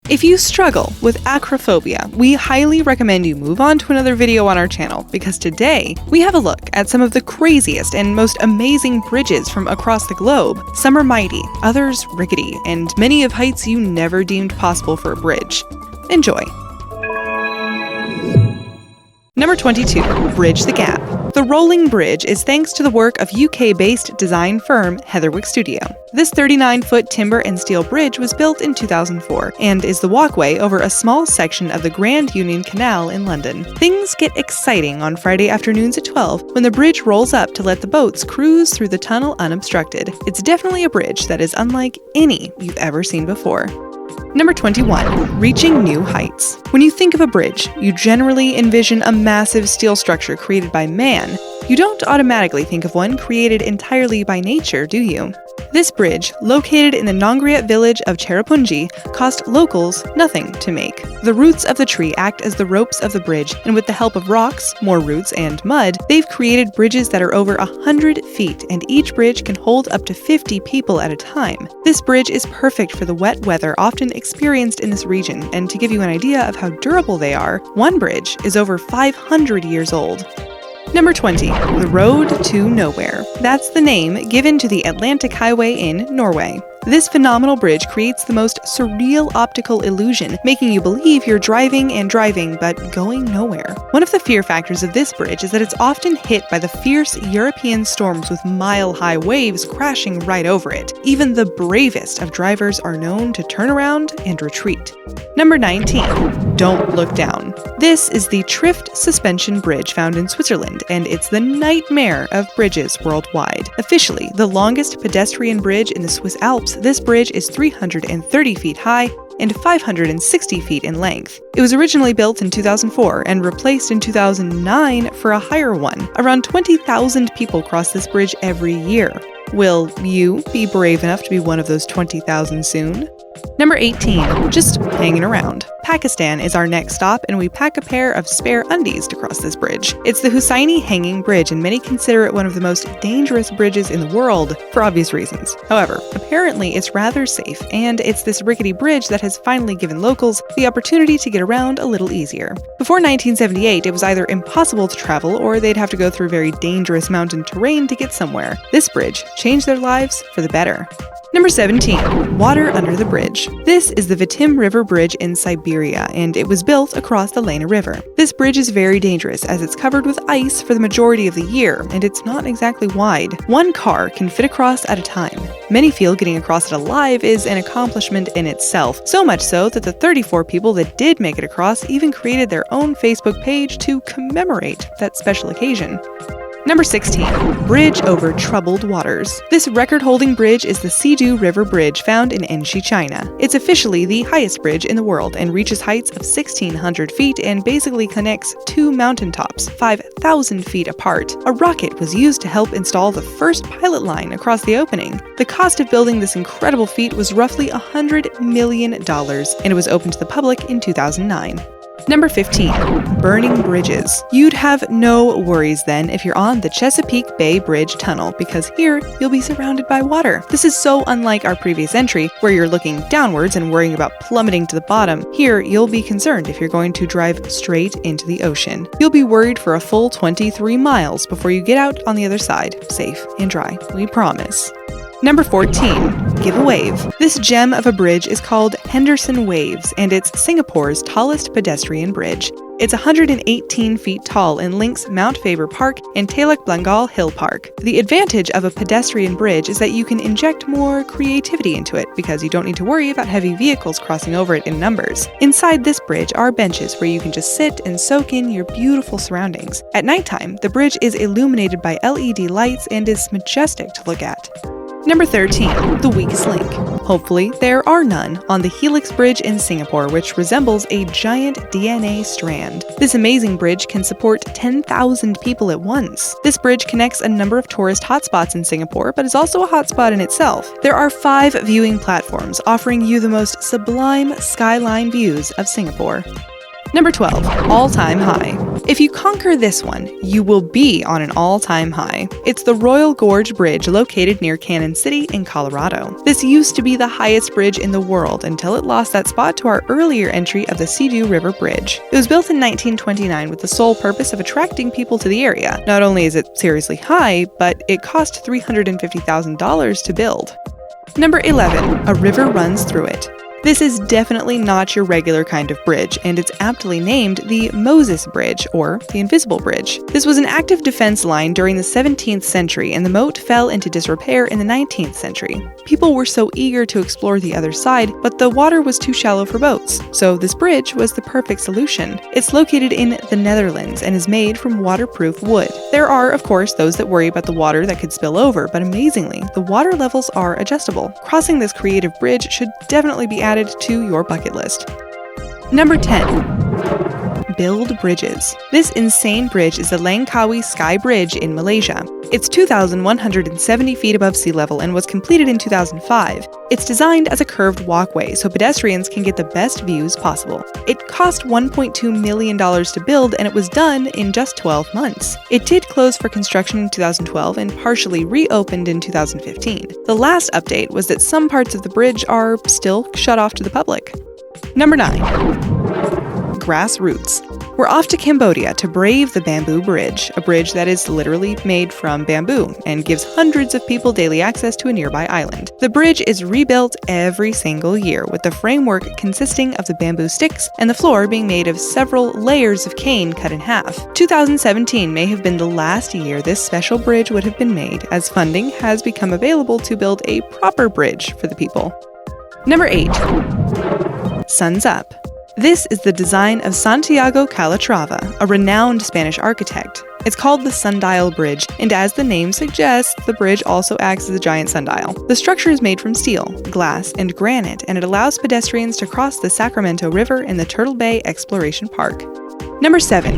If you struggle with acrophobia, we highly recommend you move on to another video on our channel, because today we have a look at some of the craziest and most amazing bridges from across the globe. Some are mighty, others rickety, and many of heights you never deemed possible for a bridge. Enjoy! Number 22. Bridge the Gap. The rolling bridge is thanks to the work of UK-based design firm Heatherwick Studio. This 39-foot timber and steel bridge was built in 2004 and is the walkway over a small section of the Grand Union Canal in London. Things get exciting on Friday afternoons at 12 when the bridge rolls up to let the boats cruise through the tunnel unobstructed. It's definitely a bridge that is unlike any you've ever seen before. Number 21. Reaching new heights. When you think of a bridge, you generally envision a massive steel structure created by man. You don't automatically think of one created entirely by nature, do you? This bridge, located in the Nongriat village of Cherrapunji, cost locals nothing to make. The roots of the tree act as the ropes of the bridge, and with the help of rocks, more roots, and mud, they've created bridges that are over 100 feet, and each bridge can hold up to 50 people at a time. This bridge is perfect for the wet weather often experienced in this region, and to give you an idea of how durable they are, one bridge is over 500 years old. Number 20. The Road to Nowhere. That's the name given to the Atlantic Highway in Norway. This phenomenal bridge creates the most surreal optical illusion, making you believe you're driving and driving, but going nowhere. One of the fear factors of this bridge is that it's often hit by the fierce European storms with mile-high waves crashing right over it. Even the bravest of drivers are known to turn around and retreat. Number 19. Don't Look Down. This is the Trift Suspension Bridge found in Switzerland, and it's the nightmare of bridges worldwide. Officially, the longest pedestrian bridge in the Swiss Alps, this bridge is 330 feet high and 560 feet in length. It was originally built in 2004 and replaced in 2009 for a higher one. Around 20,000 people cross this bridge every year. Will you be brave enough to be one of those 20,000 soon? Number 18. Just hanging around. Pakistan is our next stop, and we pack a pair of spare undies to cross this bridge. It's the Hussaini Hanging Bridge, and many consider it one of the most dangerous bridges in the world, for obvious reasons. However, apparently it's rather safe, and it's this rickety bridge that has finally given locals the opportunity to get around a little easier. Before 1978, it was either impossible to travel, or they'd have to go through very dangerous mountain terrain to get somewhere. This bridge changed their lives for the better. Number 17. Water under the bridge. This is the Vitim River Bridge in Siberia, and it was built across the Lena River. This bridge is very dangerous as it's covered with ice for the majority of the year, and it's not exactly wide. One car can fit across at a time. Many feel getting across it alive is an accomplishment in itself, so much so that the 34 people that did make it across even created their own Facebook page to commemorate that special occasion. Number 16. Bridge over troubled waters. This record-holding bridge is the Sidu River Bridge found in Enshi, China. It's officially the highest bridge in the world and reaches heights of 1,600 feet and basically connects two mountaintops, 5,000 feet apart. A rocket was used to help install the first pilot line across the opening. The cost of building this incredible feat was roughly $100 million, and it was opened to the public in 2009. Number 15. Burning bridges. You'd have no worries then if you're on the Chesapeake Bay Bridge Tunnel, because here you'll be surrounded by water. This is so unlike our previous entry, where you're looking downwards and worrying about plummeting to the bottom. Here, you'll be concerned if you're going to drive straight into the ocean. You'll be worried for a full 23 miles before you get out on the other side, safe and dry, we promise. Number 14. Give a Wave. This gem of a bridge is called Henderson Waves, and it's Singapore's tallest pedestrian bridge. It's 118 feet tall and links Mount Faber Park and Teluk Blangah Hill Park. The advantage of a pedestrian bridge is that you can inject more creativity into it, because you don't need to worry about heavy vehicles crossing over it in numbers. Inside this bridge are benches where you can just sit and soak in your beautiful surroundings. At nighttime, the bridge is illuminated by LED lights and is majestic to look at. Number 13. The Weakest Link. Hopefully, there are none on the Helix Bridge in Singapore, which resembles a giant DNA strand. This amazing bridge can support 10,000 people at once. This bridge connects a number of tourist hotspots in Singapore, but is also a hotspot in itself. There are 5 viewing platforms offering you the most sublime skyline views of Singapore. Number 12. All-Time High. If you conquer this one, you will be on an all-time high. It's the Royal Gorge Bridge located near Cannon City in Colorado. This used to be the highest bridge in the world until it lost that spot to our earlier entry of the Sea River Bridge. It was built in 1929 with the sole purpose of attracting people to the area. Not only is it seriously high, but it cost $350,000 to build. Number 11. A river runs through it. This is definitely not your regular kind of bridge, and it's aptly named the Moses Bridge, or the Invisible Bridge. This was an active defense line during the 17th century, and the moat fell into disrepair in the 19th century. People were so eager to explore the other side, but the water was too shallow for boats, so this bridge was the perfect solution. It's located in the Netherlands and is made from waterproof wood. There are, of course, those that worry about the water that could spill over, but amazingly, the water levels are adjustable. Crossing this creative bridge should definitely be added to your bucket list. Number 10. Build bridges. This insane bridge is the Langkawi Sky Bridge in Malaysia. It's 2,170 feet above sea level and was completed in 2005. It's designed as a curved walkway so pedestrians can get the best views possible. It cost $1.2 million to build, and it was done in just 12 months. It did close for construction in 2012 and partially reopened in 2015. The last update was that some parts of the bridge are still shut off to the public. Number 9. Grassroots. We're off to Cambodia to brave the Bamboo Bridge, a bridge that is literally made from bamboo and gives hundreds of people daily access to a nearby island. The bridge is rebuilt every single year, with the framework consisting of the bamboo sticks and the floor being made of several layers of cane cut in half. 2017 may have been the last year this special bridge would have been made, as funding has become available to build a proper bridge for the people. Number 8. Sun's Up. This is the design of Santiago Calatrava, a renowned Spanish architect. It's called the Sundial Bridge, and as the name suggests, the bridge also acts as a giant sundial. The structure is made from steel, glass, and granite, and it allows pedestrians to cross the Sacramento River in the Turtle Bay Exploration Park. Number 7.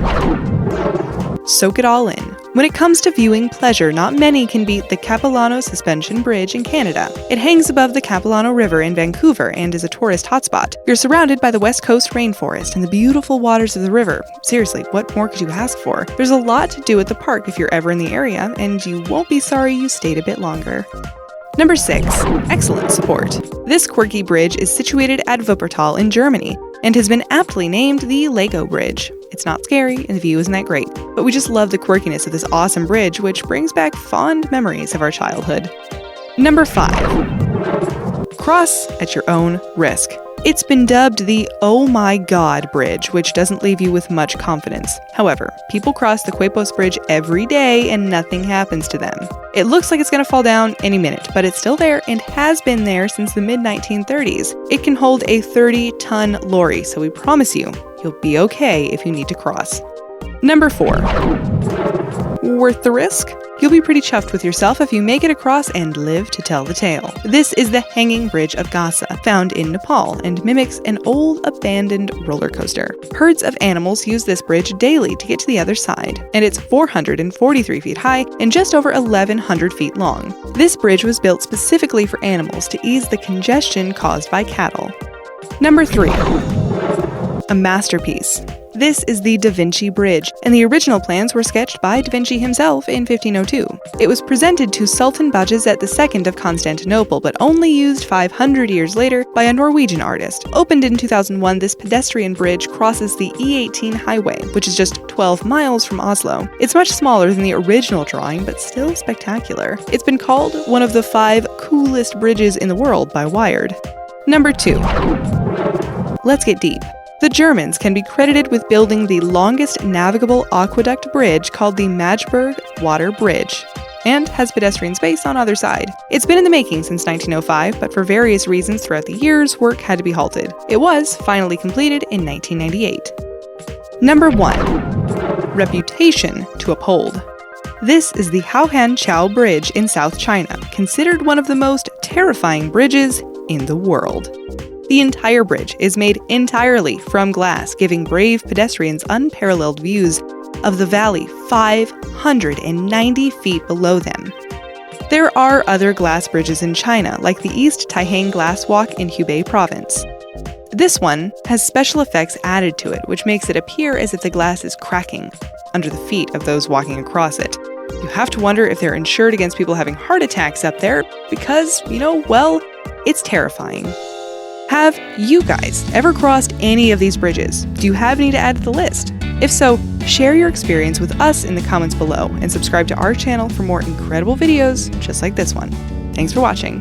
Soak it all in. When it comes to viewing pleasure, not many can beat the Capilano Suspension Bridge in Canada. It hangs above the Capilano River in Vancouver and is a tourist hotspot. You're surrounded by the West Coast rainforest and the beautiful waters of the river. Seriously, what more could you ask for? There's a lot to do at the park if you're ever in the area, and you won't be sorry you stayed a bit longer. Number 6. Excellent support. This quirky bridge is situated at Wuppertal in Germany and has been aptly named the Lego Bridge. It's not scary and the view isn't that great, but we just love the quirkiness of this awesome bridge, which brings back fond memories of our childhood. Number 5. Cross at your own risk. It's been dubbed the Oh My God Bridge, which doesn't leave you with much confidence. However, people cross the Quepos Bridge every day and nothing happens to them. It looks like it's going to fall down any minute, but it's still there and has been there since the mid-1930s. It can hold a 30-ton lorry, so we promise you, you'll be okay if you need to cross. Number 4. Worth the risk? You'll be pretty chuffed with yourself if you make it across and live to tell the tale. This is the Hanging Bridge of Gasa, found in Nepal, and mimics an old abandoned roller coaster. Herds of animals use this bridge daily to get to the other side, and it's 443 feet high and just over 1,100 feet long. This bridge was built specifically for animals to ease the congestion caused by cattle. Number 3. A masterpiece. This is the Da Vinci Bridge, and the original plans were sketched by Da Vinci himself in 1502. It was presented to Sultan Bajazet II of Constantinople, but only used 500 years later by a Norwegian artist. Opened in 2001, this pedestrian bridge crosses the E18 highway, which is just 12 miles from Oslo. It's much smaller than the original drawing, but still spectacular. It's been called one of the 5 coolest bridges in the world by Wired. Number 2. Let's get deep. The Germans can be credited with building the longest navigable aqueduct bridge called the Magdeburg Water Bridge, and has pedestrian space on either side. It's been in the making since 1905, but for various reasons throughout the years, work had to be halted. It was finally completed in 1998. Number 1. Reputation to uphold. This is the Haohan Chao Bridge in South China, considered one of the most terrifying bridges in the world. The entire bridge is made entirely from glass, giving brave pedestrians unparalleled views of the valley 590 feet below them. There are other glass bridges in China, like the East Taihang Glass Walk in Hubei Province. This one has special effects added to it, which makes it appear as if the glass is cracking under the feet of those walking across it. You have to wonder if they're insured against people having heart attacks up there because, well, it's terrifying. Have you guys ever crossed any of these bridges? Do you have any to add to the list? If so, share your experience with us in the comments below and subscribe to our channel for more incredible videos just like this one. Thanks for watching.